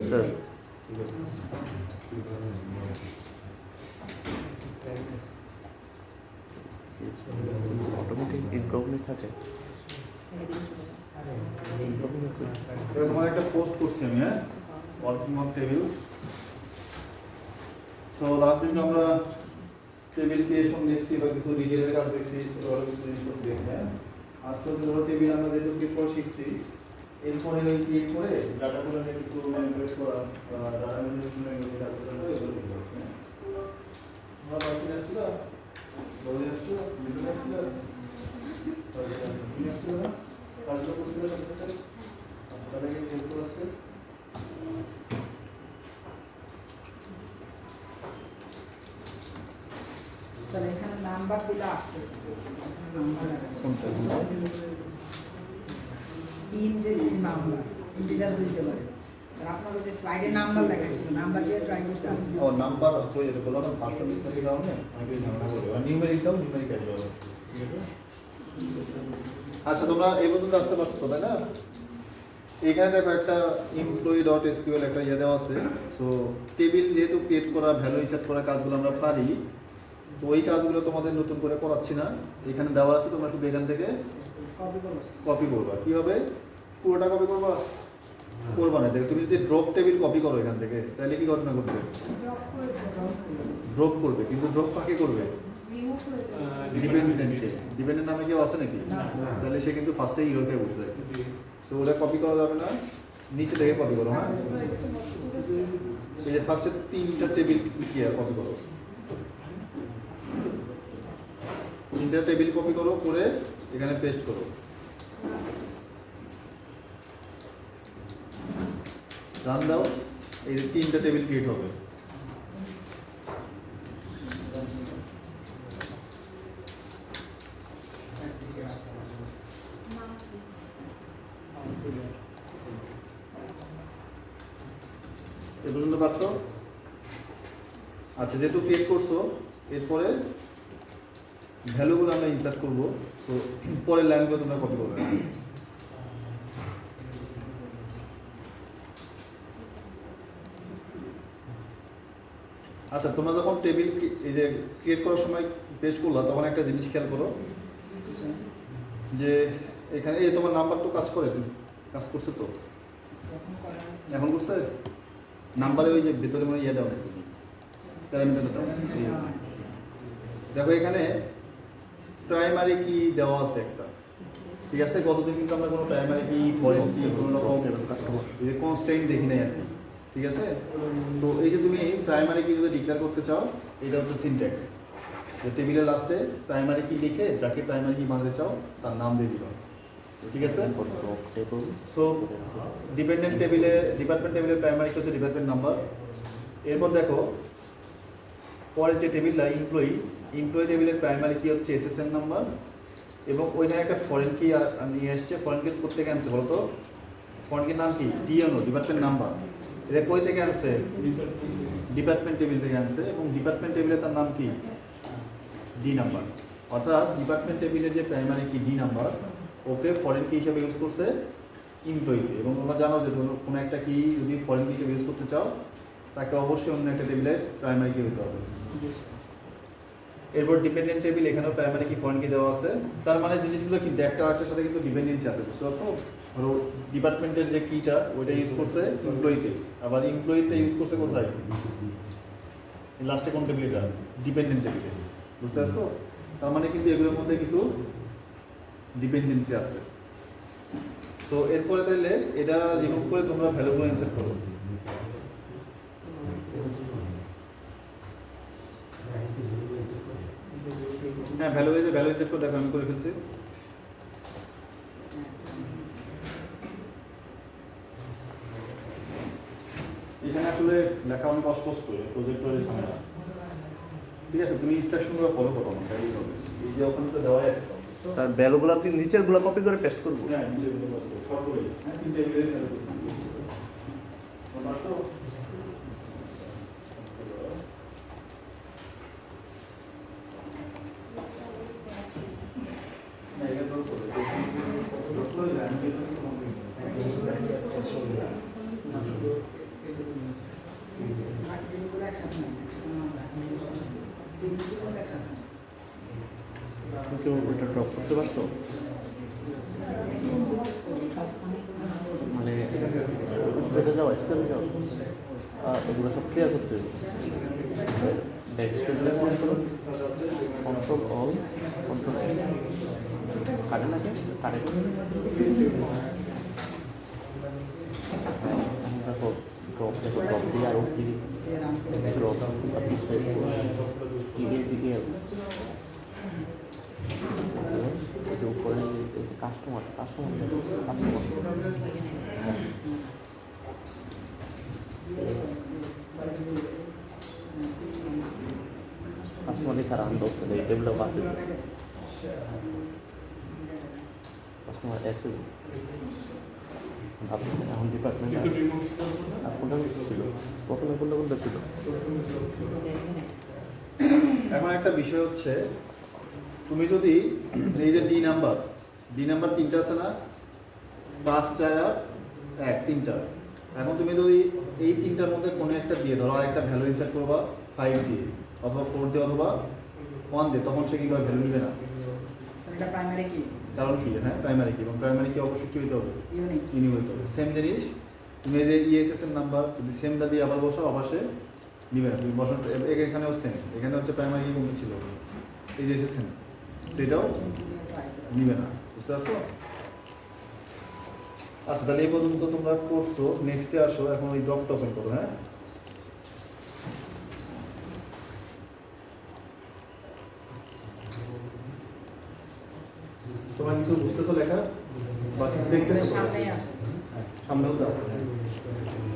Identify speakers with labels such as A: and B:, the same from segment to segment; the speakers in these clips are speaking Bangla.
A: স্যার অটোমেটিক ইনকমপ্লিট থাকে।
B: তোমার একটা পোস্ট করছি আমি, হ্যাঁ, ওয়ার্কিং অন টেবিলস। তো লাস্ট দিন আমরা টেবিল ক্রিয়েশন দেখছি বা কিছু ডিটেলের কাজ দেখছি, ছোটখাটো কিছু জিনিসপত্র দেখছি। হ্যাঁ, আজকে হচ্ছে ধরো টেবিল আমরা যেহেতু ক্রিয়েট করে শিখছি, এরপরে ওই ক্রিয়েট করে ডাটাগুলো নিয়ে কিছু ম্যানিপুলেট করা বা ডাটা ম্যানিপুলেশন কাজ করা হয়, এগুলো করতে হবে। আমরা বাকি আসছিল বলে আসছিল ভিডিও আসছিল না কাজগুলো করছিল সাথে আপনাদেরকে হেল্প করে আসছে।
C: স্যার এখানে নাম্বার দিলে আসতেছে, নাম্বার তিন যে নাম্বার ইন্টিজার দিতে পারে স্যার। আপনার যে স্লাইডে নাম্বার লেখা ছিল, নাম্বার দিয়ে ট্রাই করতে আসছে।
B: ও নাম্বার হচ্ছে এটা বললাম না, পার্সোনাল ডিসপ্লে কারণে অনেক কিছু ঝামেলা করবে। আর নিউমেরিক দাও, নিউমেরিক কাজ হবে, ঠিক আছে। আচ্ছা, তোমরা এই পর্যন্ত আসতে পারছো তো, তাই না? এখানে দেখো একটা employee.sql একটা ইয়ে দেওয়া আছে। সো টেবিল যেহেতু ক্রিয়েট করা, ভ্যালু ইনসার্ট করা কাজগুলো আমরা পারি, তো ওই কাজগুলো তোমাদের নতুন করে করাচ্ছি না, এখানে দেওয়া আছে, তোমরা শুধু এখান থেকে কপি করবা। কি হবে? পুরোটা কপি করবা? করবা না। দেখো তুমি যদি ড্রপ টেবিল কপি করো এখান থেকে, তাহলে কি ঘটনা ঘটবে? ড্রপ করবে, কিন্তু ড্রপ কাকে করবে? ডিপেন্ডেন্ট নামে কেউ আছে নাকি? তাহলে সে কিন্তু ফার্স্টে ইরোরকে বসে যায়। সো ওটা কপি করা যাবে না, নিচে থেকে কপি করো। হ্যাঁ, এই যে ফার্স্টে তিনটা টেবিল কপি করো, তিনটা টেবিল কপি করো, করে এখানে পেস্ট করো। রান দাও, এই যে তিনটা টেবিল ক্রিয়েট হবে। এ পর্যন্ত পারছো? আচ্ছা, যেহেতু ক্রিয়েট করছো, এরপরে ভ্যালুগুলো আমরা ইনসার্ট করবো। তো পরের লাইনগুলো তোমরা কপি করবে। আচ্ছা, তোমরা যখন টেবিল এই যে ক্রিয়েট করার সময় পেস্ট করলা, তখন একটা জিনিস খেয়াল করো যে এখানে এই তোমার নাম্বার তো কাজ করে, কাজ করছে তো, এখন করছে নাম্বারে ওই যে ভেতরে মানে ইয়ে দাও, প্যারামিটার দাও। দেখো এখানে প্রাইমারি কি দেওয়া আছে একটা, ঠিক আছে। গতদিন কিন্তু আমরা কোনো প্রাইমারি কি ফরেন কি কোনো রকম কনস্ট্যান্ট দেখি নাই আর কি, ঠিক আছে। তো এই যে তুমি প্রাইমারি কি যদি ডিক্লেয়ার করতে চাও, এটা হচ্ছে সিনট্যাক্স। যে টেবিলের লাস্টে প্রাইমারি কি লিখে যাকে প্রাইমারি কি বানাতে চাও তার নাম দিয়ে দিবা, ঠিক আছে। সো ডিপেন্ডেন্ট টেবিলে, ডিপার্টমেন্ট টেবিলের প্রাইমারি হচ্ছে ডিপার্টমেন্ট নাম্বার। এরপর দেখো পরের যে টেবিলটা এমপ্লয়ি টেবিলের প্রাইমারি কি হচ্ছে এসএসএন নাম্বার, এবং ওইখানে একটা ফরেন কি নিয়ে এসছে। ফরেন কি কোথেকে আনছে বলো তো? ফরেন কির নাম কি? DNO, department number. এটা কই থেকে আনছে? ডিপার্টমেন্ট টেবিল থেকে আনছে, এবং ডিপার্টমেন্ট টেবিলে তার নাম কি? D number. অর্থাৎ ডিপার্টমেন্ট টেবিলে যে প্রাইমারি কি ডি নাম্বার, ওকে ফরেন কি হিসেবে ইউজ করছে এমপ্লয়িতে। এবং তোমরা জানো যে কোনো একটা কি যদি ফরেন কি হিসেবে ইউজ করতে চাও, তাকে অবশ্যই অন্য একটা টেবিলের প্রাইমারি কি হতে হবে। এরপর ডিপেন্ডেন্ট টেবিল, এখানেও প্রাইমারি কি ফরেন কি দেওয়া আছে। তার মানে জিনিসগুলো কিন্তু একটা আরেকটার সাথে কিন্তু ডিপেন্ডেন্সি আছে, বুঝতে পারছো? ধরো ডিপার্টমেন্টের যে কিটা ওইটা ইউজ করছে এমপ্লয়িতে, আবার এমপ্লয়িতে ইউজ করছে কোথায়? লাস্টে কোন টেবিলটা? ডিপেন্ডেন্ট টেবিলে, বুঝতে পারছো? তার মানে কিন্তু এগুলোর মধ্যে কিছু ডিপেন্ডেন্সি আছে। তো এরপরে তাহলে এটা রিমুভ করে তোমরা ভ্যালুগুলো ইনসার্ট করো। হ্যাঁ, ভ্যালু ইনসার্ট করে দেখো, আমি করে ফেলছি। এখানে আসলে লেখা অনেক অস্পষ্ট, প্রজেক্টরের ঝামেলা, ঠিক আছে। তুমি ইনস্ট্রাকশনগুলো ফলো করো না, তাই হবে। এই যে ওখানে তো দেওয়া আছে,
A: তার ভ্যালুগুলো আপনি নিচেরগুলো কপি করে পেস্ট করবো।
B: হ্যাঁ, নিচেরগুলো কপি করো, সবগুলোই। হ্যাঁ, তিনটে এগুলোই ভ্যালু করতে হবে।
A: বুঝতে পারছো? মানে এটা যাও স্ক্রিনে যাও, এগুলো সব ক্লিয়ার করতে হবে। ব্যাক স্পেসে কন্ট্রোল অল কন্ট্রোল কাটে নাকি কাটে দেখো ড্রপ, দেখো ড্রপ দিয়ে আরও কি ড্রপ স্পেস কিডের দিকে উপরে কাস্টমার কাস্টমার কাস্টমার কাস্টমার দিয়ে তারা আনন্দ করে এগুলো বাদ দিল। কাস্টমার এসে ভাবতেছে এখন ডিপার্টমেন্ট আর কোনটা ছিল প্রথমে কোনটা ছিল।
B: এখন একটা বিষয় হচ্ছে, তুমি যদি এই যে ডি নাম্বার 3টা আছে না, 5, 4 আর 1, 3টা। এখন তুমি যদি এই 3টার মধ্যে কোনো একটা দিয়ে ধরো, আর একটা ভ্যালু ইনসার্ট করবা 5 দিয়ে অথবা 4 দিয়ে অথবা 1 দিয়ে, তখন সে কি করে ভ্যালু নিবে না?
C: এটা প্রাইমারি কি?
B: কারণ কি? হ্যাঁ, প্রাইমারি কি, এবং প্রাইমারি কি অবশ্যই কি হতে হবে? ইউনিক হতে হবে। সেম জিনিস তুমি এই যে ইএসএস এর নাম্বার যদি সেমটা দিয়ে আবার বসাও, আবার সে নিবে না। তুমি বসানো এখানেও সেম, এখানে হচ্ছে প্রাইমারি ইউনিক ছিল, এই যে এসএসএন সেটাও নিবে না। বুঝতে পারছো? আচ্ছা, তাহলে এই পর্যন্ত তোমরা করছো। নেক্সটে আসো, এখন ওই ড্রপটা ওপেন করো। হ্যাঁ, তোমরা কিছু বুঝতেছো লেখা বা কিছু দেখতেছো?
C: সামনেই আছে।
B: হ্যাঁ, সামনেও তো আছে।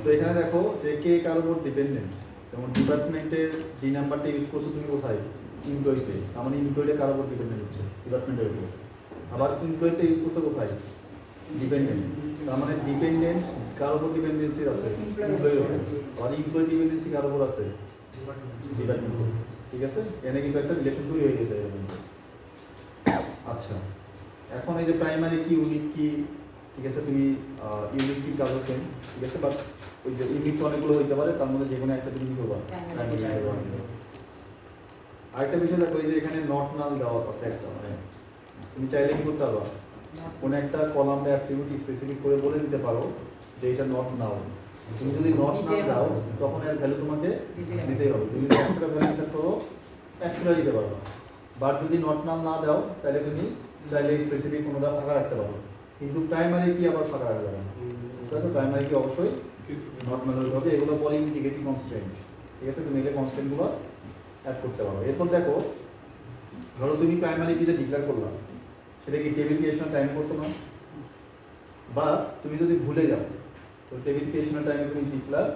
B: তো এখানে দেখো যে কে কার উপর ডিপেন্ডেন্ট। যেমন ডিপার্টমেন্টের ডি নাম্বারটা ইউজ করছো তুমি কোথায়? এমপ্লয়িতে। তার মানে এমপ্লয়িটা কার উপর ডিপেন্ডেন্ট হচ্ছে? ডিপার্টমেন্টের উপর। আবার এমপ্লয়িটা ইউজ করছো কোথায়? ডিপেন্ডেন্ট। তার মানে ডিপেন্ডেন্ট কার উপর ডিপেন্ডেন্সি আছে? এমপ্লয়ির উপর। আর এমপ্লয়ি ডিপেন্ডেন্সি কার উপর আছে? ডিপার্টমেন্ট। ঠিক আছে, এখানে কিন্তু একটা রিলেশন তৈরি হয়ে গেছে এরকম। আচ্ছা, এখন এই যে প্রাইমারি কি ইউনিক কি, ঠিক আছে, তুমি ইউনিক কি কাজ আছে, ঠিক আছে, বাট ওই যে ইউনিক তো অনেকগুলো হইতে পারে, তার মধ্যে যে কোনো একটা তুমি কি করবা? প্রাইমারি ব্যবহার করবা। আরেকটা বিষয় দেখো, এই যে এখানে নট নাল দেওয়া আছে একটা, মানে তুমি চাইলে কি করতে পারবা? কোনো একটা কলাম বা অ্যাট্রিবিউট স্পেসিফিক করে বলে দিতে পারো যে এটা নট নাল। তুমি যদি নট নাল দাও, তখন এর ভ্যালু তোমাকে দিতেই হবে। তুমি যদি একটা ভ্যালু সেট করো, 100টা দিতে পারবা। বাট যদি নট নাল না দাও, তাহলে তুমি চাইলে স্পেসিফিক কোনোটা ফাঁকা রাখতে পারো। কিন্তু প্রাইমারি কি আবার ফাঁকা রাখা যাবে না। ঠিক আছে, প্রাইমারি কি অবশ্যই নট নাল হতে হবে। এগুলো বলে ইন্টিগ্রেটিং কনস্ট্রেন্ট। ঠিক আছে, তুমি এই কনস্ট্রেন্টগুলো অ্যাড করতে পারো। এরপর দেখো, ধরো তুমি প্রাইমারি কিতে ডিক্লেয়ার করলাম, সেটা কি টেবিল ক্রিয়েশনের টাইম করছো না? বা তুমি যদি ভুলে যাও, তো টেবিল ক্রিয়েশনের টাইমে তুমি ডিক্লেয়ার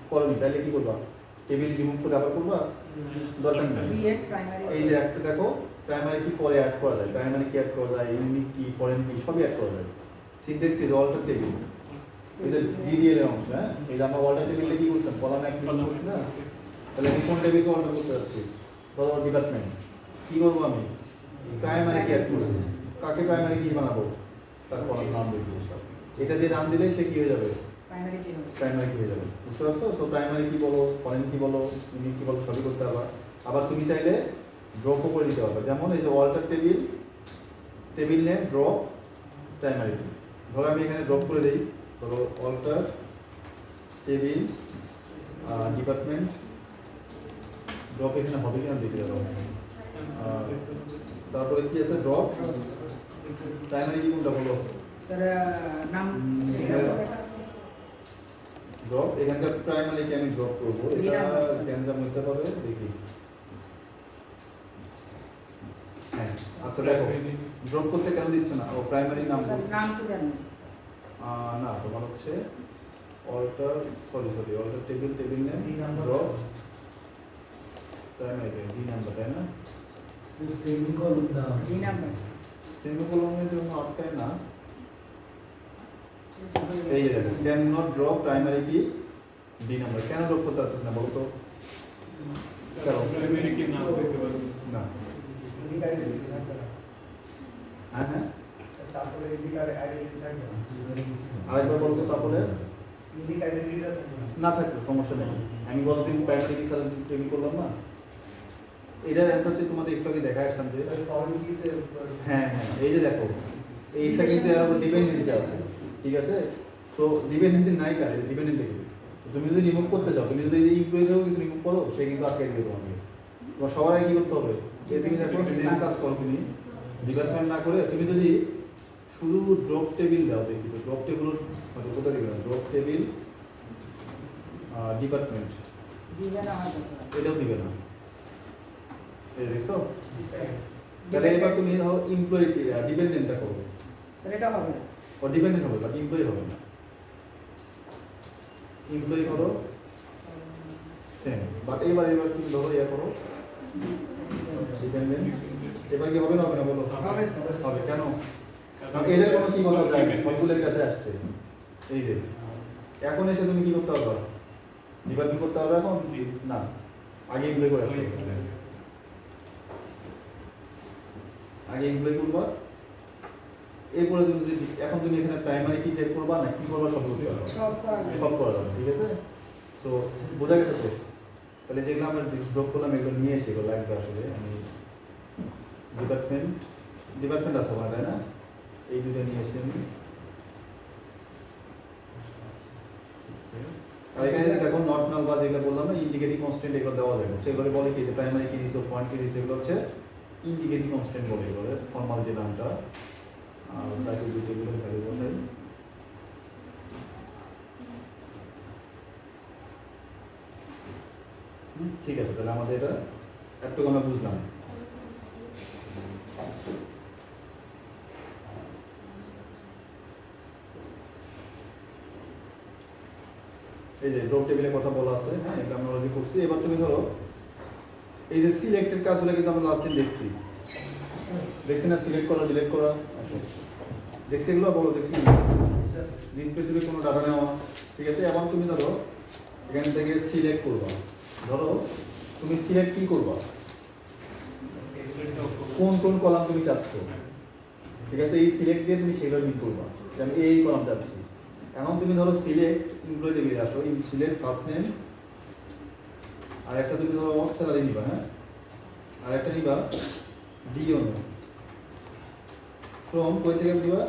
B: করোনি, তাহলে কি করবা? টেবিল রিমুভ করে আবার করবা? দরকার নেই। এই যে একটা দেখো, প্রাইমারি কি পরে অ্যাড করা যায়, প্রাইমারি কি অ্যাড করা যায়, ইউনিক কি, ফরেন কি, সবই অ্যাড করা যায়। সিনট্যাক্স ইজ অল্টার টেবিল, এই যে ডিডিএল এর অংশ। হ্যাঁ, এই যে আমরা অল্টার টেবিলে কি করতাম, কলামে এক মিনিট করছি না, তাহলে আমি কোন টেবিলকে অল্টার করতে যাচ্ছি? ধরো ডিপার্টমেন্ট, কি করবো আমি? প্রাইমারি কি অ্যাড করবো, কাকে প্রাইমারি কি বানাবো, তার কলাম নাম দিয়ে দেবো। এটা দিয়ে নাম দিলে সে কি হয়ে যাবে? প্রাইমারি কি হয়ে যাবে। বুঝতে পারছো? সো প্রাইমারি কি বলো, ফরেন কি বলো, ইউনিক কি বলো, সবই করতে পারবা। আবার তুমি চাইলে ড্রপও করে দিতে পারবে। যেমন এই যে alter table, table name drop primary key. ধরো আমি এখানে ড্রপ করে দিই, ধরো অল্টার টেবিল ডিপার্টমেন্ট ড্রপ, এখানে হবে কিনা দেখে যাবো। তারপরে কি আছে? ড্রপ প্রাইমারি কি কোনটা বলো? ড্রপ এখানকার প্রাইমারি কি আমি ড্রপ করবো, এটা গ্যাঞ্জাম হইতে পারে, দেখি। হ্যাঁ, আচ্ছা দেখো, ড্রপ করতে কেন দিচ্ছে না? ও প্রাইমারি নাম না, তোমার হচ্ছে alter alter table name drop primary D number, তাই না? সেমিকোলনের জন্য আটকায় না। এই যে দেখো, can not drop primary key D number. কেন ড্রপ করতে পারতেছ না বলো তো? না, হ্যাঁ হ্যাঁ, আরেকবার বলো তো। তারপরে না থাকলে সমস্যা নেই, আমি বলতে প্রাইমারি কি সারা টেবিল করলাম না। এটার অ্যান্সার হচ্ছে তোমাদের একটু আগে দেখা আসলাম যে হ্যাঁ হ্যাঁ এই যে দেখো এইটা কিন্তু এর উপর ডিপেন্ডেন্সি আছে, ঠিক আছে? তো ডিপেন্ডেন্সি নাই কারে, ডিপেন্ডেন্ট কি তুমি যদি রিমুভ করতে চাও, তুমি যদি এই ইকুয়েশনও কিছু রিমুভ করো, সে কিন্তু আটকে দিবে তোমাকে। তোমার সবার আগে কি করতে হবে, যে তুমি দেখো সেম কাজ করো, তুমি ডিপার্টমেন্ট না করে তুমি যদি শুধু ড্রপ টেবিল দাও, দেখি তো ড্রপ টেবিল হয়তো কোথায় দিবে না, ড্রপ টেবিল ডিপার্টমেন্ট
C: দিবে না হয়তো স্যার।
B: এটাও দিবে না, এই দেখছো?
C: জি স্যার।
B: তাহলে এবার তুমি ধরো এমপ্লয়ি ডিপেন্ডেন্টটা করো,
C: স্যার এটা হবে না।
B: ও ডিপেন্ডেন্ট হবে বাট এমপ্লয়ি হবে না, এমপ্লয়ি করো সেম। বাট এবার তুমি ধরো ইয়া করো ডিপেন্ডেন্ট, এবার কি হবে না হবে না বলো?
C: হবে স্যার।
B: হবে। কেন? কারণ এদের কোনো কি বলা যায় না, সবগুলোর কাছে আসছে। এই যে এখন এসে তুমি কি করতে পারবা, ডিপার্টমেন্ট করতে পারবে এখন না, আগে এমপ্লয়ি করে আসতে হবে। আগে এমপ্লয়ি করবা, এরপরে তুমি যদি এখন তুমি এখানে প্রাইমারি কি টাইপ করবা না কি করবা সব করতে পারবা,
C: সব করা যাবে।
B: সব করা যাবে, ঠিক আছে? তো বোঝা গেছে তো? তাহলে যেগুলো আমরা ড্রপ করলাম এগুলো নিয়ে এসে এগুলো লাগবে আসলে। আমি ডিপার্টমেন্ট আছে আমার, তাই না? এই দুটো নিয়ে এসে আমি আর এখানে যে দেখো নট নাল বা যেগুলো বললাম না ইন্ডিকেটিভ কনস্ট্যান্ট, এগুলো দেওয়া যাবে। সেগুলো বলে কি যে প্রাইমারি কি দিছো, পয়েন্ট কি দিছো, এগুলো হচ্ছে ইন্ডিকেটিভ কনস্ট্যান্ট বলে, এগুলো ফর্মাল যে নামটা। আর বাকি দুটোগুলো ভ্যালু বসাই। ঠিক আছে, তাহলে আমাদের এটা একটু আমরা বুঝলাম। এই যে ড্রপ টেবিলের কথা বলা আছে, হ্যাঁ এটা আমরা অলরেডি করছি। এবার তুমি ধরো এই যে সিলেক্টেড কাজগুলো কিন্তু আমরা লাস্ট দিন দেখছি না, সিলেক্ট করা ডিলিট করা দেখছি, এগুলো বলো দেখছি স্পেসিফিক কোনো ডাটা নেওয়া, ঠিক আছে? এবং তুমি ধরো এখান থেকে সিলেক্ট করবা, ধরো তুমি সিলেক্ট কি করবা, কোন কোন কলাম তুমি চাচ্ছ, ঠিক আছে? এই সিলেক্ট দিয়ে তুমি সেগুলো নিয়ে করবা যে আমি এই কলাম চাচ্ছি। এখন তুমি ধরো সিলেক্ট এমপ্লয়ি টেবিলে আসো, সিলেক্ট ফার্স্ট নেম, আর একটা তুমি ধরো স্যালারি নিবা, হ্যাঁ, আর একটা নিবা ডিওন ফ্রম কই থেকে নিবা,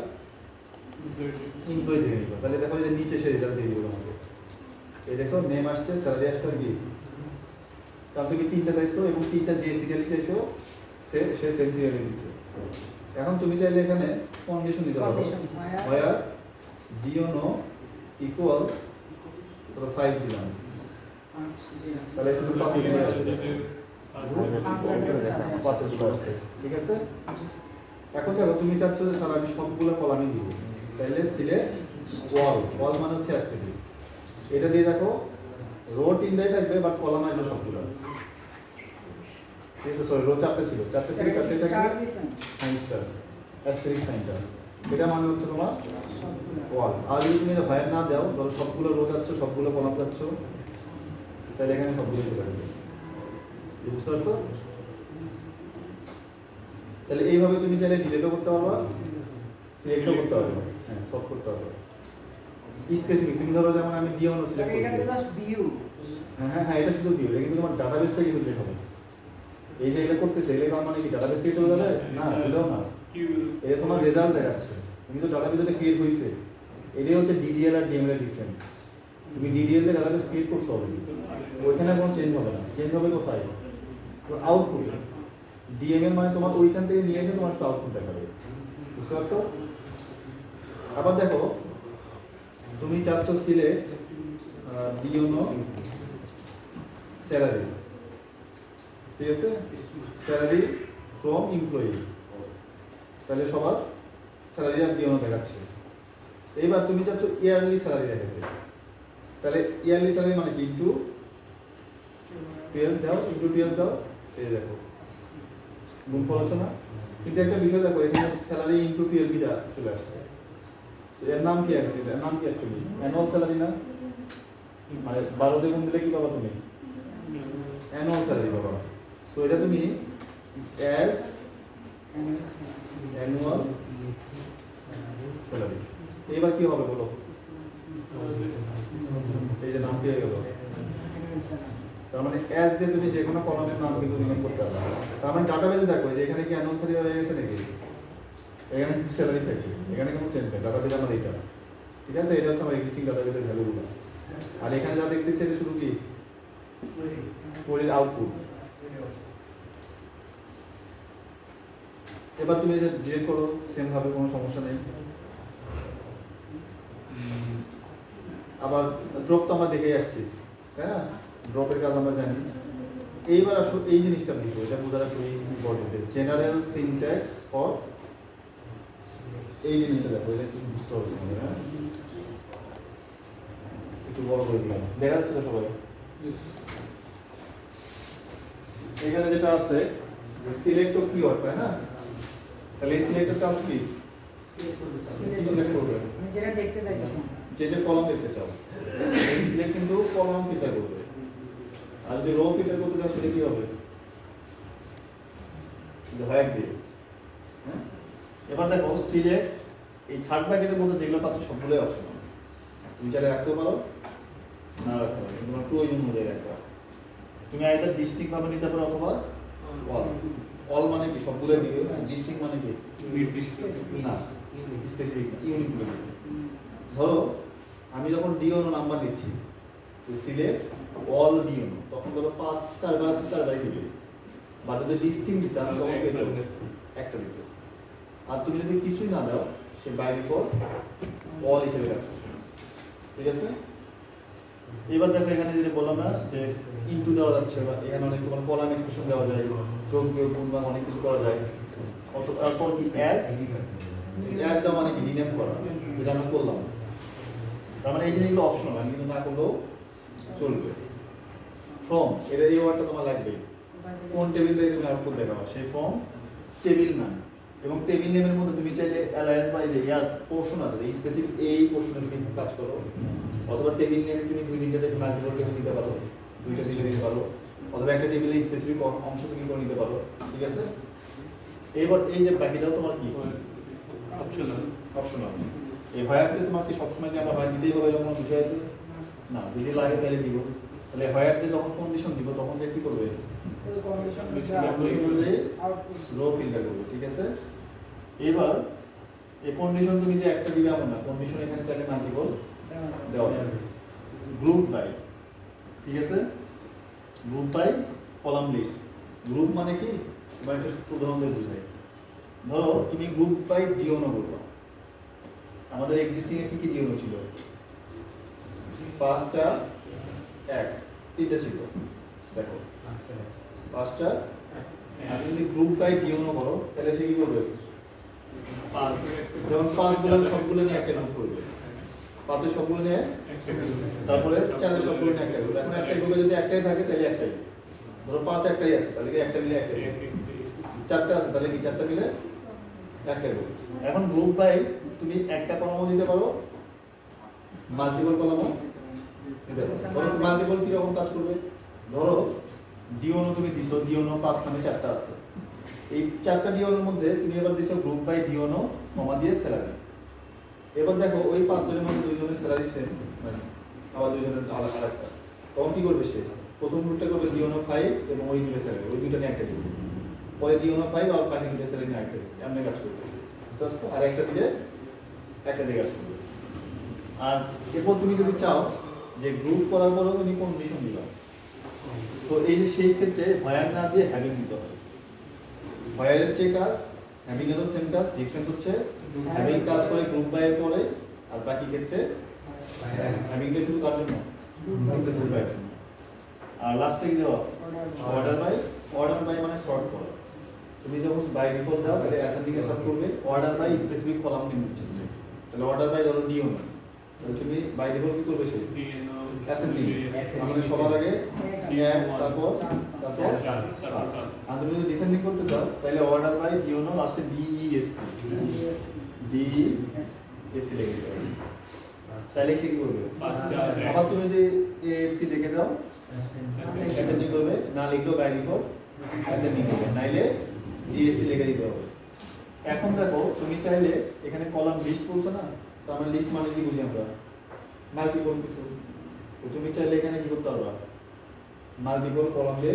B: এমপ্লয়ি থেকে নিবা। তাহলে দেখো যে নিচে সে রেজাল্ট দিয়ে দিবে আমাকে। এই দেখো নেম আসছে, স্যালারি আসছে, আর কি কারণ তুমি তিনটা চাইছো এবং তিনটা যে সিরিয়ালি চাইছো সে সেম সিরিয়ালি দিচ্ছে। এখন তুমি চাইলে এখানে কন্ডিশন দিতে পারো, where ডিওনো ইকুয়াল 5 দিলাম, তাহলে শুধু 5 দিলে আসবে, 5 চলে আসছে, ঠিক আছে? এখন দেখো তুমি চাচ্ছ যে স্যার আমি সবগুলো কলামই দিব, তাহলে সিলেক্ট ওয়াল মানে হচ্ছে অ্যাস্টেটিক, এটা দিয়ে দেখো রো 3টাই থাকবে বাট কলাম আসবে সবগুলো, ঠিক আছে? সরি রো 4টা ছিল, 4টা থাকবে স্টার অ্যাস্টেরিক সাইনটা, এটা মানে হচ্ছে তোমার ওয়াল। আর যদি তুমি ভাইয়ার না দাও, ধরো সবগুলো রো যাচ্ছ, সবগুলো কলাম যাচ্ছ, তাহলে এখানে সবগুলো চলে আসবে, বুঝতে পারছো? তাহলে এইভাবে তুমি চাইলে ডিলিটও করতে পারবা, সিলেক্টও করতে পারবা, হ্যাঁ সব করতে পারবা। স্পেসিফিক তুমি ধরো যেমন আমি ডিওনো সিলেক্ট করছি,
C: এটা তো জাস্ট ভিউ।
B: হ্যাঁ এটা শুধু ভিউ, এটা কিন্তু তোমার ডাটাবেস থেকে কিছু বের হবে। এই যে এটা করতেছে এটা মানে কি ডাটাবেস থেকে চলে যাবে না, দিলেও না, এটা তোমার রেজাল্ট দেখাচ্ছে। তুমি তো ডাটাবেস যেটা ক্রিয়েট হয়েছে, এটাই হচ্ছে ডিডিএল আর ডিএমএল এর ডিফারেন্স। তুমি ডিডিএল এর ডাটাবেস ক্রিয়েট করছো অলরেডি, ওইখানে কোনো চেঞ্জ হবে না, চেঞ্জ হবে কোথায়, আউটপুট। ডিএমএল মানে তোমার ওইখান থেকে নিয়ে এসে তোমার আউটপুট দেখাবে, বুঝতে পারছো? আবার দেখো তুমি চাচ্ছ সিলেক্ট ডিওনো স্যালারি, ঠিক আছে? স্যালারি ফ্রম এমপ্লয়ি, তাহলে সবার স্যালারি আর ডিওনো দেখাচ্ছে। এইবার তুমি চাচ্ছ ইয়ারলি স্যালারি দেখাতে, তাহলে ইয়ারলি স্যালারি মানে কি ইনটু 12 দাও, ইনটু 12 দাও, এই দেখো গুণফল আছে না? কিন্তু একটা বিষয় দেখো এখানে স্যালারি ইনটু 12 টা চলে আসছে, এর নাম কি অ্যাকচুয়ালি? এর নাম কি অ্যাকচুয়ালি অ্যানুয়াল স্যালারি না? মানে 12 দিয়ে গুণ দিলে কি পাবা তুমি? অ্যানুয়াল স্যালারি পাবা। সো এটা তুমি অ্যাজ অ্যানুয়াল স্যালারি। এবার কি হবে বলো? এই যে নাম পেয়ে গেল তার মানে অ্যাজ দিয়ে তুমি যে কোনো কলামের নাম কিন্তু রিনেম করতে পারবে। তার মানে ডাটাবেজে দেখো যে এখানে কি অ্যানুয়াল স্যালারি হয়ে গেছে নাকি, এখানে কিন্তু স্যালারি থাকবে, এখানে কোনো চেঞ্জ নেই, ডাটাবেজ আমার এটা, ঠিক আছে, এটা হচ্ছে আমার এক্সিস্টিং ডাটাবেজের ভ্যালুগুলো। আর এখানে যা দেখতেছি এটা শুধু কি কোয়েরির আউটপুট। এবার তুমি যে ডিলিট করো সেম ভাবে, কোনো সমস্যা নেই। আবার ড্রপ তো আমরা দেখেই আসছি, তাই না, ড্রপের কাজ আমরা জানি। এইবার আসো এই জিনিসটা বুঝবো, এটা বোঝাটা খুবই ইম্পর্টেন্ট, জেনারেল সিনট্যাক্স ফর, এই জিনিসটা দেখো, এটা একটু বুঝতে হবে তোমাদের, হ্যাঁ একটু বড় করে দিলাম, দেখা যাচ্ছে তো সবাই। এখানে যেটা আছে সিলেক্ট অফ কিওয়ার্ড, তাই না, তাহলে এই সিলেক্টর কাজ কি, সিলেক্ট করবে
C: আমি যেটা দেখতে চাইতেছি
B: যে যে কলাম দেখতে চাও, এই সিলেক্ট কিন্তু কলাম ফিল্টার করবে। আর যদি রো ফিল্টার করতে চাও সেটা কি হবে, হোয়াইট দিয়ে, হ্যাঁ। এবার দেখো সিলেক্ট, এই থার্ড ব্র্যাকেটের মধ্যে যেগুলো পাচ্ছ সবগুলোই অপশনাল, তুমি চাইলে রাখতেও পারো না রাখতে পারো, কিন্তু তোমার প্রয়োজন অনুযায়ী রাখতে পারো। তুমি আইদার ডিস্ট্রিক্ট ভাবে নিতে পারো অথবা অল। অল মানে কি সবগুলোই দিবে, ডিস্ট্রিক্ট মানে কি না, স্পেসিফিক না, ইউনিক বলে দিবে। ধরো আমি যখন ডিওনো নাম্বার দিচ্ছি, সিলেক্ট অল ডিওনো, তখন ধরো 4বার আছে 4বারই দিবে, বা যদি ডিস্ট্রিক্ট দিতাম তখন পেতো একটা দিত। আর তুমি যদি কিছুই না দাও, সে বাই ডিফল্ট অল হিসেবে কাজ করবে, ঠিক আছে। এবার দেখো এখানে যেটা বললাম না যে ইনটু দেওয়া যাচ্ছে, বা এখানে অনেক তোমার কলাম এক্সপ্রেশন দেওয়া যায়, যোগ বিয়োগ গুণ ভাগ অনেক কিছু করা যায়। তারপর কি অ্যাজ দেওয়া মানে কি রিনেম করা, যেটা আমরা করলাম। তার মানে এই জিনিসগুলো অপশনাল, আমি কিন্তু না করলেও চলবে। ফর্ম, এটা এই ওয়ার্ডটা তোমার লাগবে, কোন টেবিল থেকে তুমি আউটপুট দেখাবো সেই ফর্ম টেবিল নাম, এবং টেবিল নেমের মধ্যে তুমি চাইলে অ্যালায়েন্স বা এই যে ইয়ার পোর্শন আছে, এই স্পেসিফিক এই পোর্শনে তুমি কাজ করো, অথবা টেবিল নেমে তুমি 2-3টা টেবিল মাল্টিপল টেবিল দিতে পারো, 2টা দিলে দিতে পারো, অথবা একটা টেবিলে স্পেসিফিক অংশ তুমি করে নিতে পারো, ঠিক আছে। এবার এই যে বাকিটাও তোমার কি অপশনাল। এই হোয়ারতে তোমার কি সবসময় কি আমরা হোয়ার দিতেই হবে এরকম কোনো বিষয় আছে না, যদি লাগে তাহলে দিব। তাহলে হোয়ারতে যখন কন্ডিশন দিব তখন যে কি করবে,
C: কন্ডিশন
B: অনুযায়ী
C: আউটপুট
B: রো ফিল্টার করবে, ঠিক আছে। এবার এই কন্ডিশন তুমি যে একটা দিবে এমন না, কন্ডিশন এখানে চাইলে মাল্টিপল দেওয়া যাবে। গ্রুপ বাই, ঠিক আছে, group by column list. Group মানে কি, এবার একটা উদাহরণ দিয়ে বুঝাই। ধরো তুমি গ্রুপ বাই ডিওনো করবা, আমাদের এক্সিস্টিং এ কি কি ডিওনো ছিল, 5 4 1 তিনটা ছিল, দেখো 5 4। আর যদি গ্রুপ বাই ডিওনো করো তাহলে সে কি করবে, যেমন 5 গুলো সবগুলো নিয়ে একটা গ্রুপ করবে, 5 এর সবগুলো নিয়ে, তারপরে 4 এর সবগুলো নিয়ে একটা গ্রুপ। এখন একটা গ্রুপে যদি একটাই থাকে তাহলে একটাই, ধরো 5 একটাই আছে তাহলে কি একটা মিলে একটাই, 4টা আছে তাহলে কি 4টা মিলে একটা গ্রুপ। এখন গ্রুপ বাই তুমি একটা কলামও দিতে পারো, মাল্টিপল কলামও দিতে পারো। ধরো মাল্টিপল কি রকম কাজ করবে, ধরো ডিওনো তুমি দিছো, ডিওনো 5 নামে 4টা আছে, এই 4টা ডিওনোর মধ্যে তুমি এবার দিছো গ্রুপ বাই ডিওনো কমা দিয়ে স্যালারি। এবার দেখো ওই 5 জনের মধ্যে 2 জনের স্যালারি সেম, মানে আবার 2 জনের আলাদা আলাদা, তখন কি করবে সে, প্রথম গ্রুপটা করবে ডিওনো 5 এবং ওই দুটো স্যালারি, ওই দুটো নিয়ে একটা গ্রুপ, পরে ডিওনো 5 আর বাকি দুটো স্যালারি নিয়ে একটা, এমনি কাজ করবে, আর একটা দিয়ে কাজ করবে। আর এরপর তুমি যদি চাও যে গ্রুপ করার পরেও তুমি কন্ডিশন দিবা, তো এই যে সেই ক্ষেত্রে ভয়ার না দিয়ে হ্যাভিং দিতে হবে। ভয়ারের যে কাজ হ্যাভিং এরও সেম কাজ, ডিফারেন্স হচ্ছে হ্যাভিং কাজ করে গ্রুপ বাই এর পরে, আর বাকি ক্ষেত্রে হ্যাভিংটা শুধু কার জন্য, গ্রুপ বাই এর জন্য। আর লাস্টে কি দেওয়া, অর্ডার বাই মানে সর্ট করা। তুমি যখন বাই ডিফল্ট দাও তাহলে অ্যাসেন্ডিং এ সর্ট করবে, order by specific column name হচ্ছে, তাহলে অর্ডার বাই ধরো ডিওনো, তাহলে তুমি বাই ডিফল্ট কি করবে, সেই অ্যাসেন্ডিং, মানে সবার আগে তারপর আর তুমি যদি ডিসেন্ডিং করতে চাও তাহলে অর্ডার বাই ডিওনো লাস্টে ডিইএসসি লিখে দাও, তাহলে সে কি করবে। আবার তুমি যদি এএসসি লিখে দাও অ্যাসেন্ডিং করবে, না লিখলেও বাই ডিফল্ট অ্যাসেন্ডিং করবে, নাইলে ডিএসসি লিখে দিতে হবে। এখন দেখো তুমি চাইলে এখানে কলাম লিস্ট বলছো না, তো আমরা লিস্ট মানে কি বুঝি আমরা, মাল্টিপল কিছু, তো তুমি চাইলে এখানে কি করতে পারবা, মাল্টিপল কলামে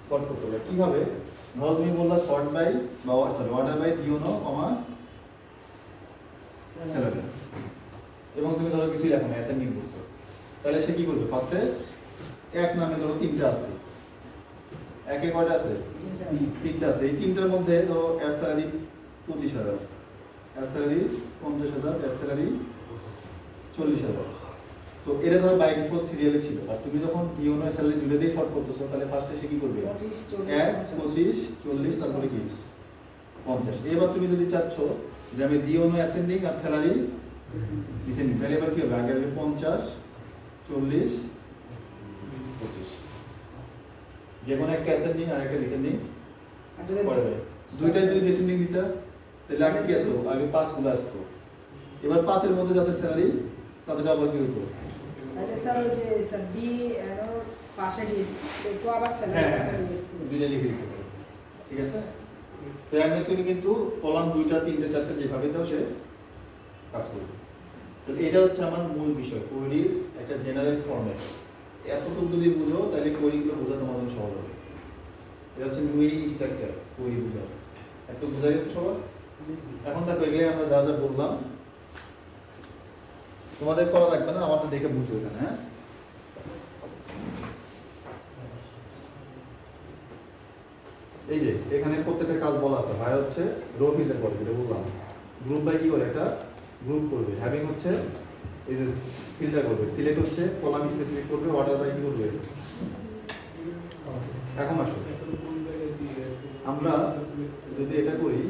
B: সর্ট করতে হবে কিভাবে? ধরো তুমি বললা সর্ট বাই বা সরি অর্ডার বাই ডিওনো কমা স্যালারি, এবং তুমি ধরো কিছু লেখো না অ্যাসাইনিং করছো, তাহলে সে কি করবে? ফার্স্টে এক নামে ধরো তিনটা আছে, একে কয়টা আছে? তিনটা আছে। এই তিনটার মধ্যে ধরো এর স্যালারি 25,000, এর স্যালারি 50,000, এর স্যালারি 40,000। তো এটা ধরো বাই ডিফল্ট সিরিয়ালে ছিল, আর তুমি যখন ডিওনো স্যালারি দুটোতেই সর্ট করতেছো, তাহলে ফার্স্টে সে কি করবে?
C: 25,
B: 1,
C: 40,
B: 25, 40, তারপরে কি 50। এবার তুমি যদি চাচ্ছ যে আমি ডিওনো অ্যাসেন্ডিং আর স্যালারি ডিসেন্ডিং, তাহলে এবার কি হবে? আগে হবে 50, 40, 25, যে কোনো একটা অ্যাসেন্ডিং আর একটা ডিসেন্ডিং
C: আর যদি
B: পড়ে যায়। দুইটাই যদি ডিসেন্ডিং দিতা তাহলে আগে কি আসতো? আগে 5 গুলো আসতো। এবার 5 এর মধ্যে যাদের স্যালারি তাদের আবার কি হতো?
C: তাহলে স্যার ওই যে স্যার বি এর পাশে ডিস তো আবার
B: হ্যাঁ
C: স্যালারি
B: হ্যাঁ
C: টাকা দিয়েছি
B: দুইটা লিখে দিতে পারো, ঠিক আছে? তো এমনি তুমি কিন্তু কলাম 2টা 3টে 4টে যেভাবে দাও সে কাজ করবে। তো এটা হচ্ছে আমার মূল বিষয়, কোয়েরির একটা জেনারেল ফরম্যাট। এতটুকু যদি বুঝো তাহলে কোয়েরিগুলো বোঝা তোমার জন্য সহজ হবে। এটা হচ্ছে মেইন স্ট্রাকচার কোয়েরি বোঝা। একটু বোঝা গেছে সবার? এখন দেখো এগুলো আমরা যা যা বললাম তোমাদের করা লাগবে না, আমারটা দেখে বুঝো এখানে। হ্যাঁ, এই যে এখানে প্রত্যেকটা কাজ বলা আছে। ভাই হচ্ছে রো ফিল্টার করে, যেটা বললাম গ্রুপ বাই কি করে? একটা গ্রুপ করবে, হ্যাভিং হচ্ছে এই যে ফিল্টার করবে, সিলেক্ট হচ্ছে কলাম স্পেসিফিক করবে, অর্ডার বাই কি করবে? এখন আসো আমরা যদি এটা করি,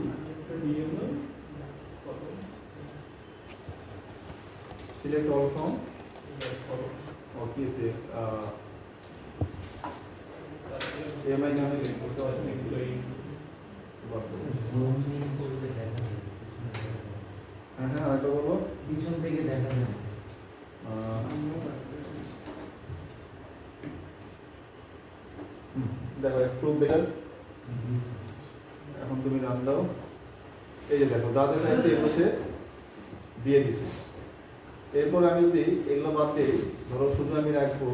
B: সিলেক্ট অল ফ্রম কি আছে এমআই নামে লিখতে আছে নাকি? হ্যাঁ হ্যাঁ, আরেকটা বলো।
D: পিছন থেকে দেখা যায়।
B: দেখো একটু বেটার। এখন তুমি রান দাও। এই যে দেখো যাদের চাইছে এগুলো সে দিয়ে দিছে। এরপর আমি যদি এগুলো বাদ দিই, ধরো শুধু আমি রাখবো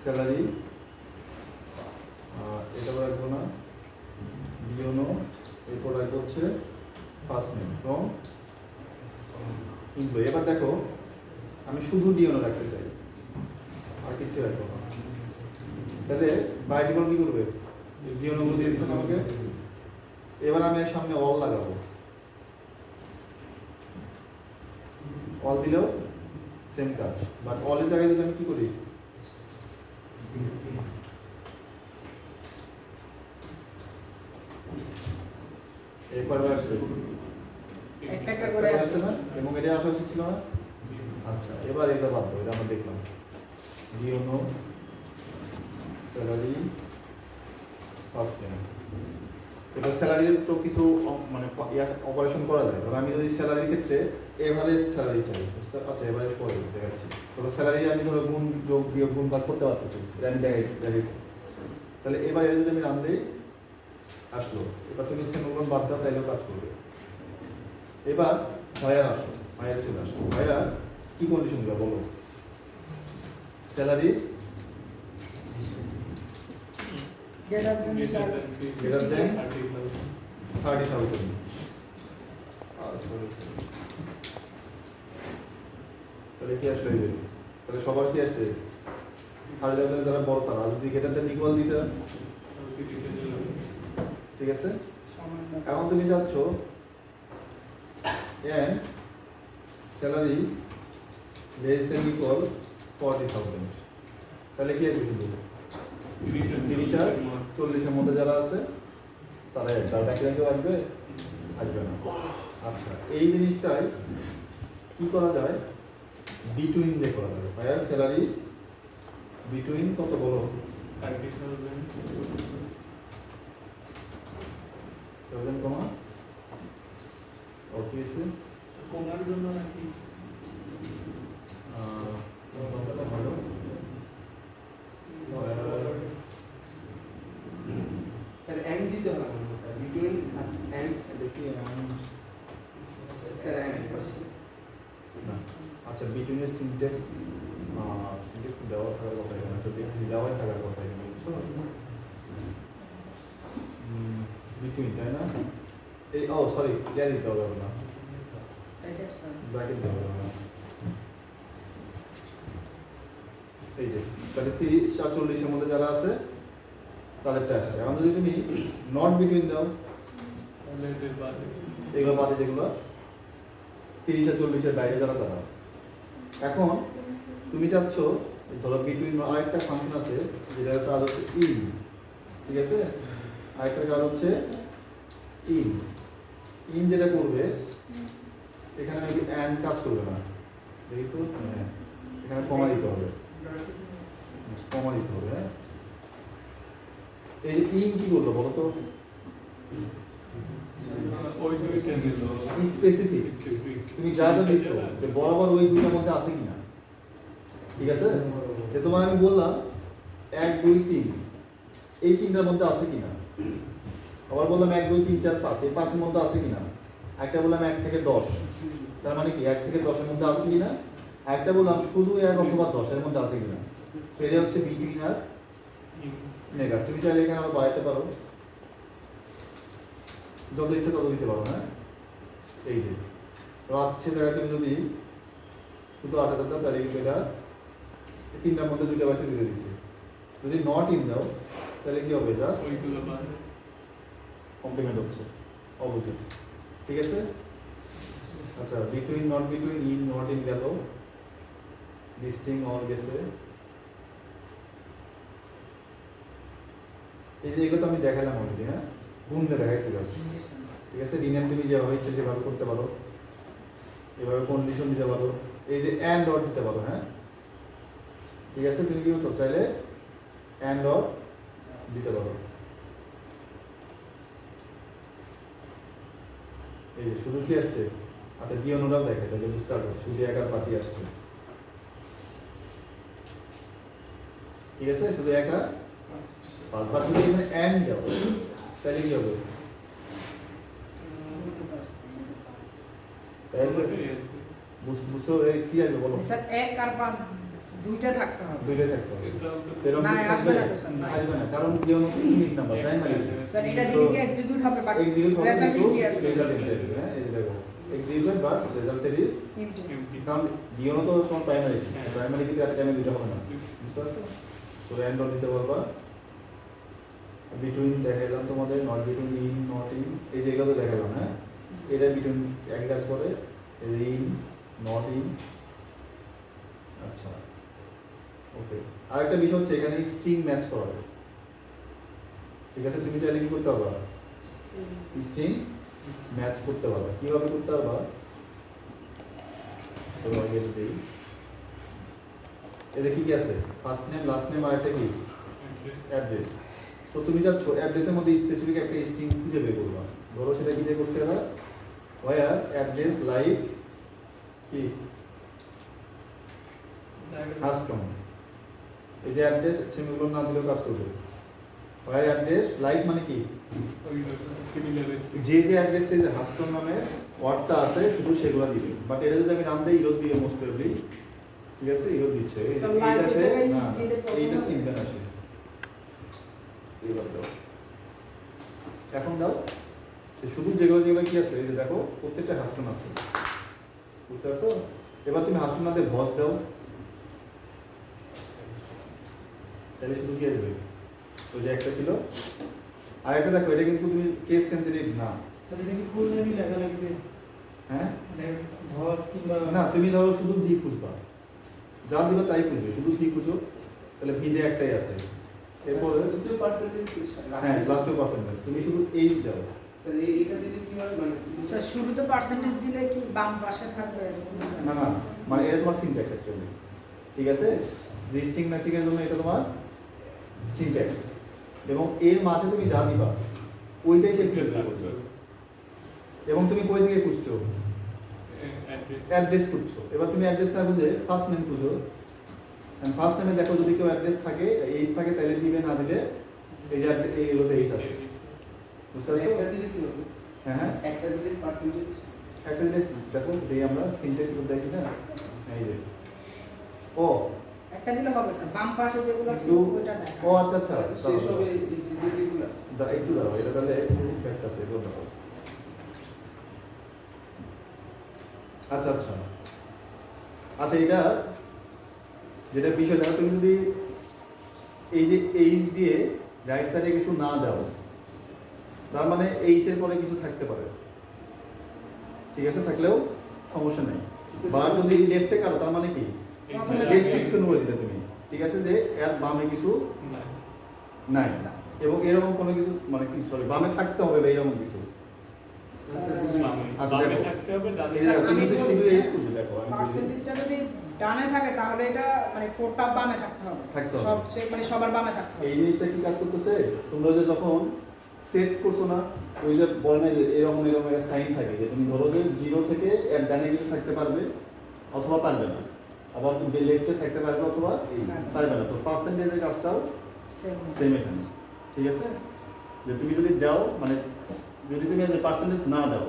B: স্যালারি, এটা রাখবো না ডিওনো, এরপর রাখবো হচ্ছে ফার্স্ট নেম ফ্রম এমপ্লয়ি। এবার দেখো আমি শুধু ডিওনো রাখতে চাই, আর কিছু রাখবো না, তাহলে বাই ডিফল্ট কি করবে? ডিওনোগুলো দিয়ে দিচ্ছেন আমাকে। এবার আমি এর সামনে অল লাগাবো, অল দিলেও সেম কাজ, বাট অলের জায়গায় যদি আমি কি করি? একবার আসছে
C: একটা একটা করে
B: আসছে না, এবং এটা আসা উচিত ছিল না। আচ্ছা, এবার এটা বাদ দাও, এটা আমরা দেখলাম ডিওনো স্যালারি ফার্স্ট নেম। এটা স্যালারির তো কিছু মানে অপারেশন করা যায়। ধরো আমি যদি স্যালারির ক্ষেত্রে এভারেজ স্যালারি চাই, আচ্ছা এভারেজ পরে দেখাচ্ছি। ধরো স্যালারি আমি ধরো গুণ যোগ বিয়োগ গুণ ভাগ করতে পারতেছি, এটা আমি দেখাইছি। তাহলে এবার এটা যদি আমি রান দিই আসলো। এবার তুমি সেমিকোলন বাদ দাও, তাইলেও কাজ করবে। এবার ভাইয়ার আসো, ভাইয়ার চলে আসো। ভাইয়ার কি কন্ডিশন দেওয়া বলো? Salary
C: greater than sir
B: greater than 30,000। তাহলে কি আসলে এই যে, তাহলে সবার কি আসছে 30,000 যারা বড় তারা যদি গ্রেটার দেন ইকুয়াল দিতে, ঠিক আছে?
C: সমান
B: এখন তুমি যাচ্ছ and salary less than equal 40,000, তাহলে কি আসবে? শুধু 30 আর 40-এর মধ্যে যারা আছে তারা বাকি কেউ আসবে? আসবে না। আচ্ছা, এই জিনিসটাই কি করা যায়? বিটুইন দিয়ে করা যাবে। ভাইয়ার স্যালারি বিটুইন কত বলো? 30,000 কমা অফিসে
D: কমার জন্য নাকি স্যার এন্ড দিতে হবে না স্যার, বিটুইন এন্ড
B: দেখি
D: স্যার এন্ড
B: না। আচ্ছা, বিটুইনের সিনট্যাক্স দেওয়া থাকার কথা এখানে আছে, দেখছি দেওয়াই থাকার কথা এখানে, বুঝছো? বিটুইন, তাই না? এই ও সরি, ইয়া দিতে হবে না, ব্র্যাকেট দিতে হবে না। এই যে তাহলে 30 আর 40 মধ্যে যারা আছে তাদেরটা আসছে। এখন যদি তুমি নট বিটুইন দাও, এগুলো বাদে যেগুলো 30 আর 40 বাইরে যারা তারা। এখন তুমি চাচ্ছ ধরো বিটুইন আরেকটা ফাংশন আছে যেটা কাজ হচ্ছে ইন, ঠিক আছে? আরেকটা কাজ হচ্ছে ইন। ইন যেটা করবে এখানে নাকি অ্যান্ড কাজ করবে না, যেহেতু হ্যাঁ এখানে কমা দিতে হবে, কমা দিতে হবে। হ্যাঁ, এই যে ইন কি করলো বলো তো? স্পেসিফিক, তুমি যা যা দিচ্ছ যে বরাবর ওই দুটোর মধ্যে আছে কিনা, ঠিক আছে? যে তোমার আমি বললাম 1 2 3 এই তিনটার মধ্যে আছে কিনা, আবার বললাম 1 2 3 4 5 এই 5 এর মধ্যে আছে কিনা, একটা বললাম 1 থেকে 10, তার মানে কি 1 থেকে 10 এর মধ্যে আছে কিনা, একটা বললাম শুধু 1 অথবা 10 এর মধ্যে আছে কিনা। তো এটা হচ্ছে বিটুইন আর নেগেটিভ। তুমি চাইলে এখানে আরো বাড়াইতে পারো, যত ইচ্ছে তত দিতে পারো। হ্যাঁ, এই যে রাত সে জায়গায় তুমি যদি শুধু 8 দাও তাহলে কিন্তু এটা তিনটার মধ্যে দুইটা বাসে দিয়ে দিচ্ছে। যদি নট ইন দাও তাহলে কি হবে? জাস্ট কমপ্লিমেন্ট হচ্ছে, অবশ্যই, ঠিক আছে? আচ্ছা, between not between, in not in গেল, ডিস্টিং অল গেছে। এই যে এগুলো তো আমি দেখালাম অলরেডি। হ্যাঁ, গুণ দিয়ে দেখাইছি জাস্ট, ঠিক আছে? রিনেম তুমি যেভাবে ইচ্ছে সেভাবে করতে পারো, এভাবে কন্ডিশন দিতে পারো, এই যে অ্যান্ড অর দিতে পারো। হ্যাঁ, ঠিক আছে? তুমি কি করতে চাইলে অ্যান্ড অর দিতে পারো। এই যে শুধু কি আসছে? আচ্ছা, ডিওনোটাও দেখে তাহলে বুঝতে পারবে, শুধু 1 আর 5 আসছে, ঠিক আছে? শুধু 1 আর 5 বার যদি এখানে অ্যান্ড দাও তাহলে কি হবে? বুঝছো কি আসবে বলো?
C: স্যার 1 আর 5 দুইটা থাকতে হবে,
B: দুইটাই থাকতে হবে। এরকম
C: না,
B: আসবে
C: আসবে
B: না,
C: না স্যার, না।
B: আসবে না, কারণ ডিওনো ইউনিক নাম্বার, প্রাইমারি।
C: স্যার এটা দিলে কি এক্সিকিউট হবে বাট
B: এক্সিকিউট হবে
C: রেজাল্ট
B: কিন্তু
C: কি আসবে?
B: রেজাল্ট ইনটে আসবে। হ্যাঁ, এই যে দেখো এক্সিকিউট বাট রেজাল্ট সিরিজ, কারণ ডিওনো তো তোমার প্রাইমারি, প্রাইমারি কিন্তু একটা টাইমে দিতে হবে না, বুঝতে পারছো? তো অ্যান্ড অর দিতে পারবা। বিটুইন দেখালাম তোমাদের, not between, in not in, এই যে এগুলো তো দেখালাম। হ্যাঁ, এটা বিটুইন একই কাজ করে, ইন নট ইন। আচ্ছা, ওকে। আরেকটা বিষয় হচ্ছে এখানে স্ট্রিং ম্যাচ করা যায়, ঠিক আছে? তুমি চাইলে কি করতে পারবা? স্ট্রিং ম্যাচ করতে পারবা। কিভাবে করতে পারবা? চলো আগে দেই। এতে কি কি আছে? ফার্স্ট নেম, লাস্ট নেম, আর একটা কি অ্যাড্রেস। সো তুমি চাচ্ছ অ্যাড্রেসের মধ্যে স্পেসিফিক একটা স্ট্রিং খুঁজে বের করবা। ধরো সেটা কি দিয়ে করছে এরা? ওয়্যার অ্যাড্রেস লাইক কি কাস্টম। এই যে অ্যাড্রেস সেগুলোর নাম দিলেও কাজ করবে। ওয়্যার অ্যাড্রেস লাইক মানে কি? যে যে অ্যাড্রেসে যে হাস্টম নামের ওয়ার্ডটা আছে শুধু সেগুলো দিবে। বাট এটা যদি আমি নাম দেই ইরোজ দিবে মোস্ট প্রবাবলি, ঠিক আছে? ইরোজ দিচ্ছে, এইটা সে না, এইটা চিন্তা না সে। এইবার দাও, এখন দাও। সে শুধু যেগুলো যেগুলো কি আছে এই যে দেখো প্রত্যেকটা হাস্টম আছে, বুঝতে পারছো? এবার তুমি হাস্টম না দিয়ে বস দাও, তাহলে শুধু কি আসবে? ওই যে একটা ছিল। আর একটা দেখো, এটা কিন্তু তুমি কেস সেনসিটিভ না।
E: স্যার এটা কি ফুল নেমই লেখা লাগবে?
B: হ্যাঁ,
E: মানে ধস কিংবা
B: না, তুমি ধরো শুধু ভি খুঁজবা, যা দিবা তাই খুঁজবে, শুধু ভি খুঁজো, তাহলে ভি দিয়ে একটাই আছে। এরপরে হ্যাঁ, প্লাস 2%, তুমি শুধু এইচ দাও।
D: স্যার এইটা দিলে কি হয় মানে
C: স্যার শুরুতে পার্সেন্টেজ দিলে কি বাম পাশে থাকবে এরকম?
B: না না, মানে এটা তোমার সিনট্যাক্স অ্যাকচুয়ালি, ঠিক আছে? স্ট্রিং ম্যাচিং এর জন্য এটা তোমার সিনট্যাক্স, এবং এর মাঝে তুমি যা দিবা ওইটাই সে প্রেফার করবে। এবং তুমি কই থেকে খুঁজছো? অ্যাড্রেস খুঁজছো। এবার তুমি অ্যাড্রেস না খুঁজে ফার্স্ট নেম খুঁজো। ফার্স্ট নেমে দেখো যদি কেউ অ্যাড্রেস থাকে, এইচ থাকে, তাহলে দিবে, না দিলে এই যে এইগুলোতে এইচ আছে, বুঝতে পারছো?
D: একটা দিলে কি হবে?
B: হ্যাঁ হ্যাঁ,
D: একটা দিলে পার্সেন্টেজ
B: একটা দিলে দেখো দেই আমরা সিনট্যাক্স দেখি না, এই যে ও
C: একটা দিলে হবে স্যার, বাম পাশে যেগুলো আছে
B: কিন্তু-
C: ওইটা দেখা।
B: ও আচ্ছা আচ্ছা
D: শেষ হবে এই জিনিসগুলো।
B: একটু দাঁড়াও, এটা তাহলে ফ্যাক্ট আছে এগুলো দাঁড়াও। আচ্ছা আচ্ছা আচ্ছা, এটা যেটা বিষয় দেখো, তুমি যদি এই যে এইচ দিয়ে রাইট সাইডে কিছু না দাও, তার মানে এইচ এর পরে কিছু থাকতে পারে, ঠিক আছে, থাকলেও সমস্যা নেই। বা যদি লেফটে কাটো তার মানে কি
C: প্রথমে
B: রেস্ট্রিকশন করে দিলে তুমি, ঠিক আছে, যে এর বামে কিছু নাই এবং এরকম কোনো কিছু মানে কি সরি বামে থাকতে হবে বা এরকম কিছু। আচ্ছা দেখো, এই যে তুমি যদি শুধু এইচ খুঁজে দেখো, আমি বলি-
C: পার্সেন্টেজটা যদি ডানে থাকে তাহলে এটা মানে ফোরটা বামে থাকতে হবে।
B: থাকতে হবে।
C: সবচেয়ে মানে সবার বামে থাকতে হবে।
B: এই জিনিসটা কি কাজ করতেছে, তোমরা যে যখন সেট করছো না, ওই যে বলে না যে এরকম এরকম একটা সাইন থাকে, যে তুমি ধরো যে 0 থেকে এর ডানে কিছু থাকতে পারবে অথবা পারবে না, আবার তুমি লেফটে থাকতে পারবে অথবা পারবে না। তো পার্সেন্টেজের কাজটাও সেম এখানে, ঠিক আছে, যে তুমি যদি দাও মানে যদি তুমি যে পার্সেন্টেজ না দাও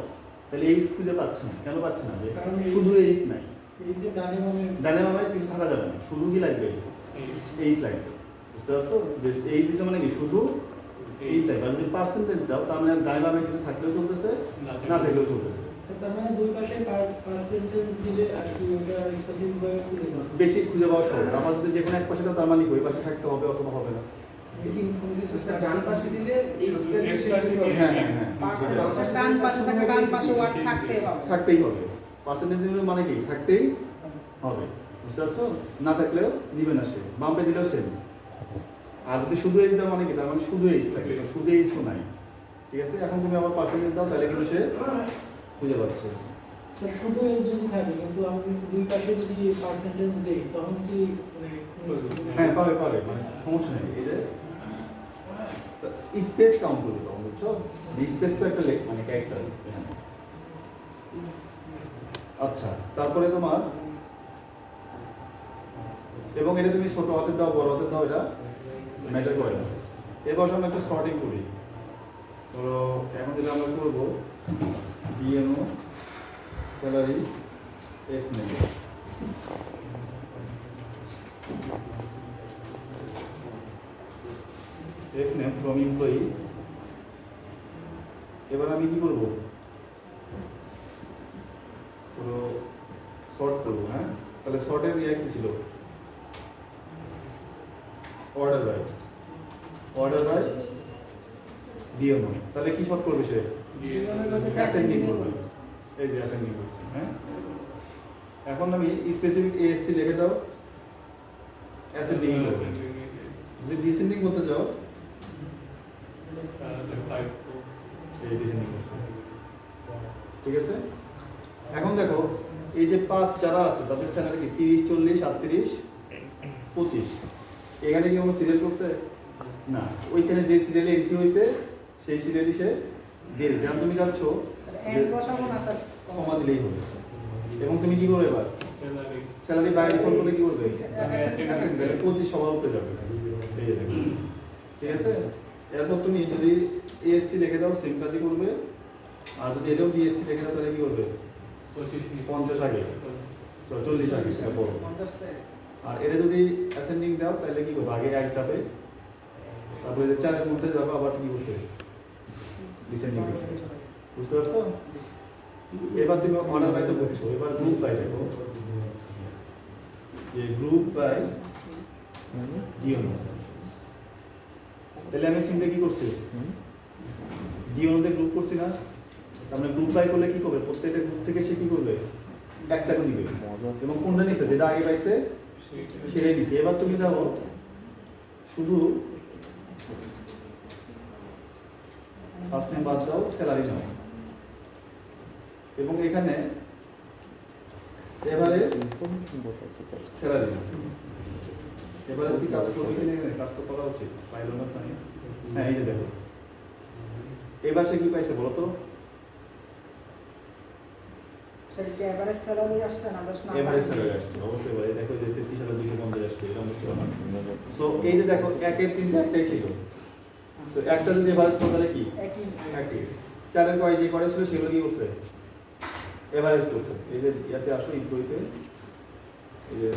B: তাহলে এইচ খুঁজে পাচ্ছে না। কেন পাচ্ছে না? যে
E: কারণ
B: শুধু এইচ নাই,
E: এই যে ডানে বামে
B: ডানে বামে কিছু থাকা যাবে না, শুধু কি লাগবে এইচ লাগবে, বুঝতে পারছো? যে এইচ দিচ্ছে মানে কি শুধু এইচ লাগবে। আর যদি পার্সেন্টেজ দাও তার মানে ডানে বামে কিছু থাকলেও চলতেছে, না থাকলেও চলতেছে।
E: স্যার, তার মানে দুই পাশে পার্সেন্টেজ দিলে আর কি ওটা স্পেসিফিক ভাবে খুঁজে পাবো।
B: বেশি খুঁজে পাওয়া সহজ। আমার যদি যে কোনো এক পাশে দাও তার মানে কি ওই পাশে থাকতে হবে অথবা হবে না।
E: বেশি ইনফরমেশন
D: স্যার ডান পাশে দিলে এইচটা দিয়ে শেষ হতে হবে।
B: হ্যাঁ হ্যাঁ হ্যাঁ,
C: পার্সেন্টেজটা ডান পাশে থাকলে ডান পাশে ওয়ার্ড থাকতেই হবে।
B: থাকতেই হবে। পার্সেন্টেজ দিলে মানে কি থাকতেই হবে, বুঝতে পারছো? না থাকলেও নিবে না সে, বামে দিলেও সেম। আর যদি শুধু এইচ দাও মানে কি, তার মানে শুধু এইচ থাকে, শুধু এইচ তো নাই, ঠিক আছে। এখন তুমি আবার পার্সেন্টেজ দাও তাহলে কিন্তু সে খুঁজে পাচ্ছে।
E: স্যার শুধু এই যদি থাকে কিন্তু আমি দুই পাশে যদি পার্সেন্টেজ দেই তখন কি মানে
B: হ্যাঁ পাবে পাবে, মানে সমস্যা নেই। এই যে স্পেস কাউন্ট করবে তখন, বুঝছো? স্পেস তো একটা লেখ মানে ক্যারেক্টার এখানে। আচ্ছা, তারপরে তোমার এবং এটা তুমি ছোট হাতের দাও বড় হাতের দাও, এটা ম্যাটার করে না। এবার আমরা একটা সর্টিং করি। ধরো এখন যেটা আমরা করবো বিএনও স্যালারি এফ নেব, এফ নেম ফ্রম এমপ্লয়ি। এবার আমি কি করবো, পুরো শর্ট করবো। হ্যাঁ, তাহলে শর্টের ইয়ে কি ছিল? Order by DNO. তাহলে কি শর্ট করবে সে? অ্যাসেন্ডিং করবে। এই যে অ্যাসেন্ডিং করছে। হ্যাঁ, এখন আমি স্পেসিফিক এএসসি লিখে দাও, অ্যাসেন্ডিং করবে। যদি ডিসেন্ডিং করতে চাও এই ডিসেন্ডিং করছে, ঠিক আছে। এখন দেখো এই যে 5 যারা আছে তাদের স্যালারি কি 30 40 38 25। এখানে কি কোনো সিরিয়াল করছে? না, ওইখানে যে সিরিয়ালে এন্ট্রি হয়েছে সেই সিরিয়ালই সে দিয়ে দিয়েছে। এখন তুমি যাচ্ছ
C: এন্ড বসাবো না স্যার,
B: কমা দিলেই হবে। এবং তুমি কি করবে এবার? স্যালারি বাই ডিফল্ট করলে কি করবে? 25 সবার উপরে যাবে, এই যে দেখো, ঠিক আছে। এরপর তুমি যদি এএসসি লিখে দাও সেম কাজই করবে। আর যদি এটাও বিএসসি লিখে দাও তাহলে কি করবে? 50 আগে 40 আগে সেটা বড়। আর এটা যদি অ্যাসেন্ডিং দাও তাহলে কি করবে? আগে 1 যাবে, তারপরে যে 4 এর মধ্যে যাবে, আবার কি করছে? ডিসেন্ডিং করছে, বুঝতে পারছো? এবার তুমি অর্ডার বাই তো বুঝছো, এবার গ্রুপ বাই দেখো, যে গ্রুপ বাই ডিওনো। তাহলে আমি সিম্পলি কি করছি? ডিওনোতে গ্রুপ করছি না, আমরা গ্রুপ বাই করলে কি করবে? প্রত্যেকটা গ্রুপ থেকে সে কি করবে? একটা করে নিবে এবং কোনটা নিছে? যেটা আগে পাইছে সেটাই নিছে। এবার তুমি দেখো শুধু ফার্স্ট নেম বাদ দাও, স্যালারি নাও এবং এখানে এভারেজ স্যালারি। এভারেজ কি কাজ করবে কি না? কাজ তো করা উচিত, পাইলো না তাই। হ্যাঁ, এই যে দেখো এবার সে কি পাইছে বলো তো?
C: স্যার কি এভারেজ স্যালারি আসছে না 10 নাম্বার?
B: এভারেজ স্যালারি আসছে অবশ্যই। এবারে দেখো যে 33,250 আসছে, এটা হচ্ছে না। সো এই যে দেখো 1 এর 3 একটাই ছিল, তো একটা যদি এভারেজ করতে তাহলে কি
C: একই
B: একই। 4 এর কয় যে করে ছিল সেগুলো কি করছে? এভারেজ করছে। এই যে ইয়াতে আসো ইমপ্লয়িতে, এই যে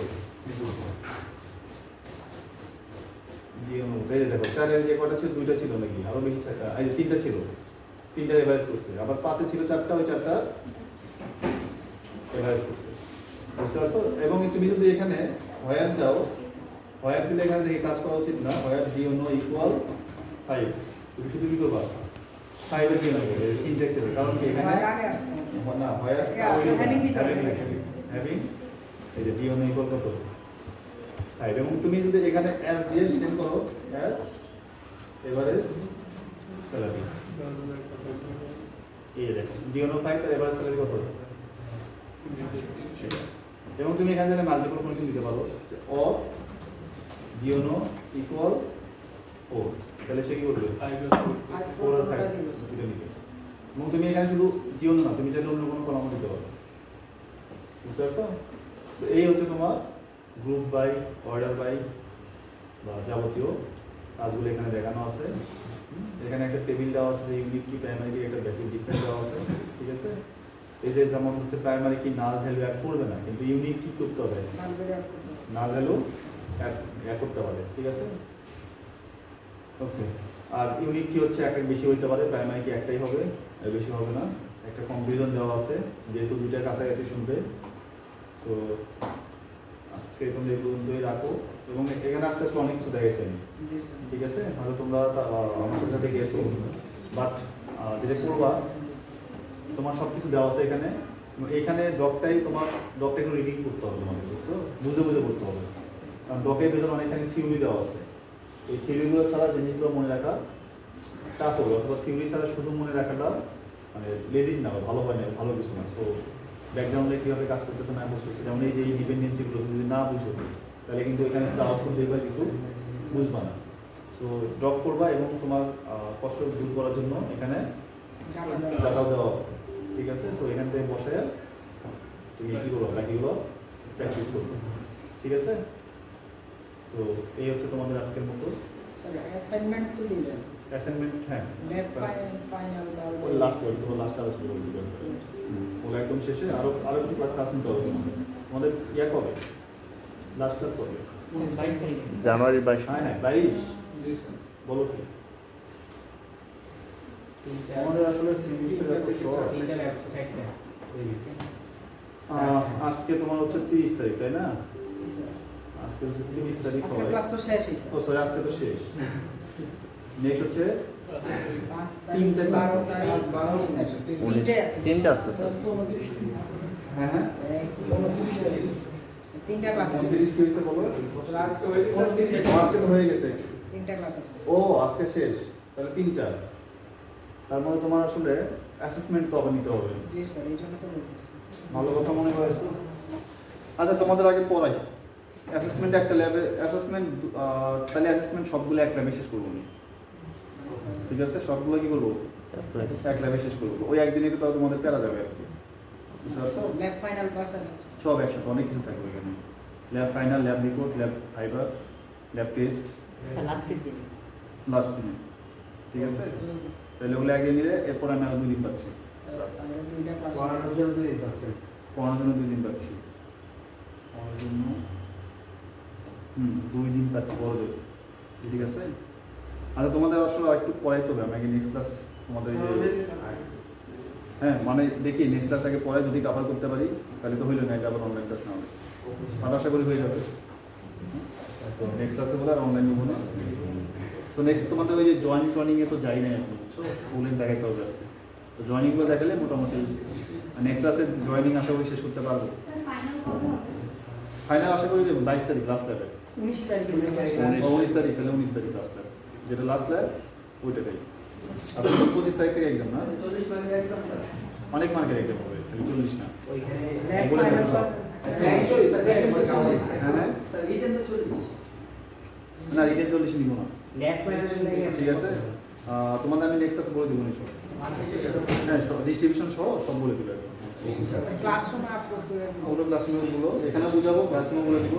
B: এই যে দেখো 4 এর যে কটা ছিল 2টা ছিল নাকি আরো বেশি থাকা এই যে 3টা ছিল 3টা এভারেজ করছে আবার 5 এ ছিল 4টা ওই 4টা এভারেজ করছে বুঝতে পারছো এবং তুমি যদি এখানে হোয়ার দাও হোয়ার দিলে এখানে দেখে কাজ করা উচিত না হোয়ার ডি নো ইকুয়াল 5 তুমি শুধু কি করবা 5 এর কি নেবে সিনট্যাক্স এর কারণ কি এখানে
C: আগে আসতে হবে।
B: না হোয়ার
C: having দিতে হবে।
B: হ্যাভিং এই যে ডি নো ইকুয়াল কত 5 এবং তুমি যদি এখানে অ্যাজ দিয়ে ডিফাইন করো অ্যাজ এভারেজ স্যালারি এই দেখো ডি নো 5 এর এভারেজ স্যালারি কত এবং তুমি এখানে জানে মাল্টিপল ফাংশন দিতে পারো অর ডিওনো ইকুয়াল 4 তাহলে সে কি করবে 4 আর 5 দুটো নিবে এবং তুমি এখানে শুধু ডিওনো না তুমি চাইলে অন্য কোনো কলামও দিতে পারো বুঝতে পারছো তো এই হচ্ছে তোমার গ্রুপ বাই অর্ডার বাই বা যাবতীয় কাজগুলো এখানে দেখানো আছে এখানে একটা টেবিল দেওয়া আছে যে ইউনিট কি প্রাইমারি কি একটা বেসিক ডিফারেন্স দেওয়া আছে ঠিক আছে এই যে যেমন হচ্ছে প্রাইমারি কি নাল ভ্যালু অ্যাড করবে না কিন্তু ইউনিক কি করতে হবে নাল ভ্যালু অ্যাড করতে পারে ঠিক আছে ওকে আর ইউনিক কি হচ্ছে এক বেশি হইতে পারে প্রাইমারি কি একটাই হবে এর বেশি হবে না একটা কম্পারিজন দেওয়া আছে যেহেতু দুইটার কাছাকাছি শুনবে তো আজকে তোমরা এই পর্যন্তই রাখো এবং এখানে আস্তে আস্তে অনেক কিছু দেখাইছে ঠিক আছে হয়তো তোমরা আমার সাথে গেছো বাট যেটা করবা তোমার সব কিছু দেওয়া আছে এখানে এখানে ডকটাই তোমার ডকটা একটু রিডিং করতে হবে তোমাদের বুঝতে বুঝে বুঝে করতে হবে কারণ ডকের ভেতরে অনেকখানি থিওরি দেওয়া আছে এই থিওরিগুলো ছাড়া জিনিসগুলো মনে রাখা টাফ হবে অথবা থিওরি ছাড়া শুধু মনে রাখাটা মানে লেজিক না ভালো হয় না ভালো কিছু না তো ব্যাকগ্রাউন্ডে কীভাবে কাজ করতেছে না করতেছে যেমন এই যে এই ডিপেন্ডেন্সিগুলো যদি না বুঝো তাহলে কিন্তু এখানে শুধু আউটপুট দেখবা কিছু বুঝবা না সো ড্রপ করবা এবং তোমার কষ্ট দূর করার জন্য এখানে ডাটাও দেওয়া আছে ঠিক আছে সো এখান থেকে বসায় তুমি কী করবো বাকিগুলো প্র্যাকটিস করবে ঠিক আছে তো এই হচ্ছে তোমাদের আজকের মতো
C: অ্যাসাইনমেন্ট তো দিলেন
B: অ্যাসাইনমেন্ট হ্যাঁ
C: ল্যাব ফাইনাল
B: ওই লাস্ট তোমার লাস্ট আলোচনা করে দিবেন ওগুলো একদম শেষে আরো কিছু ক্লাস নিতে হবে তোমাদের ইয়া কবে লাস্ট ক্লাস কবে
A: জানুয়ারি 22
B: হ্যাঁ হ্যাঁ 22 বলো কি আমাদের আসলে সেমিস্টার এত শর্ট আজকে তোমার হচ্ছে 30 তারিখ তাই না আজকে 30 তারিখ
C: আজকে
B: হয়
C: ক্লাস তো শেষই স্যার
B: ও সরি আজকে তো শেষ নেক্সট হচ্ছে
C: 5
B: তিনটে ক্লাস
C: 12 তারিখ 12 তারিখ তিনটে আছে
A: তিনটা আছে স্যার
B: হ্যাঁ হ্যাঁ
C: তিনটা ক্লাস আছে
B: সিরিজ কি হয়েছে বলো আজকে হয়ে গেছে আজকে তো হয়ে গেছে
C: তিনটা ক্লাস আছে
B: ও আজকে শেষ তাহলে 3টা তার মানে তোমার আসলে অ্যাসেসমেন্ট তো আবার নিতে হবে
C: জি স্যার এই জন্য তো বলছি
B: ভালো কথা মনে হয়েছে আচ্ছা তোমাদের আগে পড়াই অ্যাসেসমেন্ট একটা ল্যাবে অ্যাসেসমেন্ট তাহলে অ্যাসেসমেন্ট সবগুলো এক ল্যাবে শেষ করবো না ঠিক আছে সবগুলো কি করবো এক ল্যাবে শেষ করবো ওই একদিনে তো তোমাদের পেরা যাবে আর কি বুঝতে পারছো
C: ল্যাব ফাইনাল ক্লাস আছে
B: সব একসাথে অনেক কিছু থাকবে এখানে lab final lab report lab fibre lab test
C: sir লাস্টের দিন
B: লাস্ট দিনে ঠিক আছে তাহলে ওগুলো আগে নিলে এরপর আমি আরো 2 দিন পাচ্ছি
C: আমরা দুইটা ক্লাস
B: পড়ানোর জন্য 2 দিন পাচ্ছি পড়ার জন্য 2 দিন পাচ্ছি বড় জোর ঠিক আছে আচ্ছা তোমাদের আসলে একটু পড়াইতে হবে আমাকে নেক্সট ক্লাস তোমাদের হ্যাঁ মানে দেখি নেক্সট ক্লাস আগে পড়াই যদি কভার করতে পারি তাহলে তো হইলো না এটা আবার অনলাইন ক্লাস না হবে আর আশা করি হয়ে যাবে তো নেক্সট ক্লাসে বলে আর অনলাইন নেবো না তো নেক্সট তোমাদের ওই যে জয়েনিং ট্রেনিংয়ে তো যাই নাই এখন বুঝছো ওগুলো দেখাইতে হবে তো জয়েনিংগুলো দেখালে মোটামুটি নেক্সট ক্লাসে জয়েনিং আশা করি শেষ করতে পারবো ফাইনাল আশা করি যে 22 তারিখ লাস্ট ল্যাবে
C: 19 তারিখে
B: 19 তারিখ তাহলে 19 তারিখ লাস্ট ল্যাব যেটা লাস্ট ল্যাব ওইটাই আর 25 তারিখ থেকে এক্সাম না
D: 40 মার্কের এক্সাম স্যার
B: অনেক মার্কের এক্সাম হবে তাহলে 40 না
D: ওইখানে
C: ল্যাব ফাইনাল ক্লাস
B: হ্যাঁ হ্যাঁ
D: স্যার রিটেন তো 40
B: না রিটেন 40 নিব না
D: ল্যাব ফাইনাল লাগে
B: ঠিক আছে তোমাদের আমি নেক্সট ক্লাসে বলে দেবো সব হ্যাঁ ডিস্ট্রিবিউশন সহ সব বলে দেবো
C: ক্লাসরুমে আপলোড করে দিব
B: ওগুলো ক্লাসরুমগুলো এখানে বুঝাবো ক্লাসরুমগুলো দিব